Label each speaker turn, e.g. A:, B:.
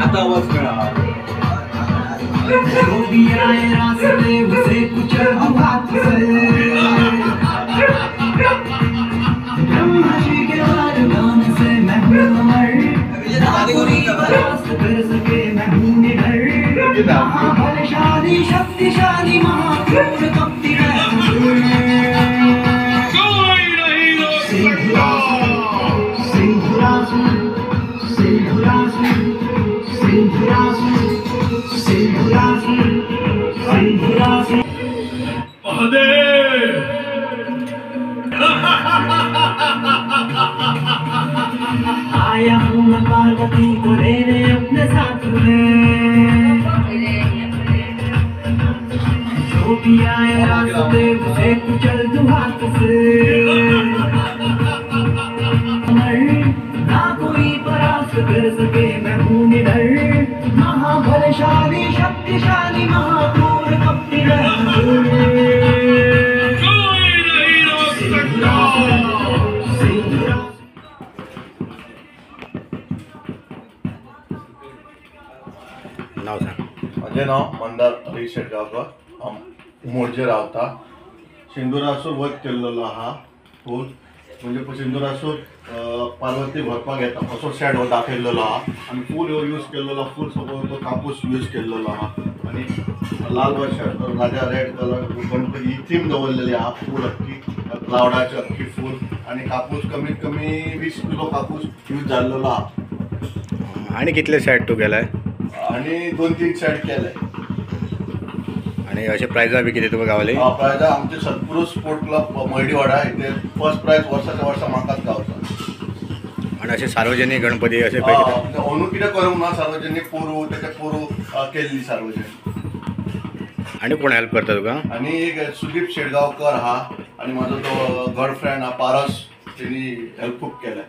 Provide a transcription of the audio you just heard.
A: आता आवाज करा
B: जो भी आए रास्ते उसे कुचल दो हाथ से ब्रह्मा जी के वरदान से मैं हूँ अमर कोई परास्त कर सके मैं हूँ निडर महाबलशाली शक्तिशाली महाक्रूर कपटी आया हूँ मैं पार्वती को लेने अपने साथ में जो भी आए रास्ते उसे कुचल दूं हाथ से ना कोई परास्त कर सके मैं हूँ निडर महाबलशाली शक्तिशाली महाक्रूर कपटी
C: नाव सांग.
D: माझे नाव मंदार हरी शेटगावकर मोर्जे रावता. सिंदुरासूर वध केल्लो हा फूल म्हणजे सिंदुरासूर पार्वती भरपाक येता असो सेट हो दाखयल्लो हा आनी फूल ह्यो यूज केल्लो फूल सपोज तो कापूस यूज केल्लो हा आनी लाल वर्षात राजा रेड कलर गणपती ही थीम दवरलेली हा फूल अख्खी क्लाउडाची अख्खी फूल आनी कापूस कमीत कमी 20 किलो कापूस यूज जाल्लो हा.
C: आणि कितले सेट तू केलाय
D: आणि 2-3 सेट केले
C: आणि असे प्राइजा बी किती तुका गावले.
D: प्रायजा आमचे सत्पुरुष स्पोर्ट क्लब मयडीवाडा इथे फर्स्ट प्राइज वर्षाच्या वर्सा म्हाकाच गावता.
C: आणि असे सार्वजनिक गणपती असे
D: अंदू कितें करूंक ना सार्वजनिक पोरू तेचे पोरू केल्ली सार्वजनिक.
C: आणि कोण हेल्प करता तुका.
D: आणि एक सुदीप शेटगावकर हा आणि माझा तो गर्लफ्रेंड हा पारस त्यांनी हेल्प खूप केलाय.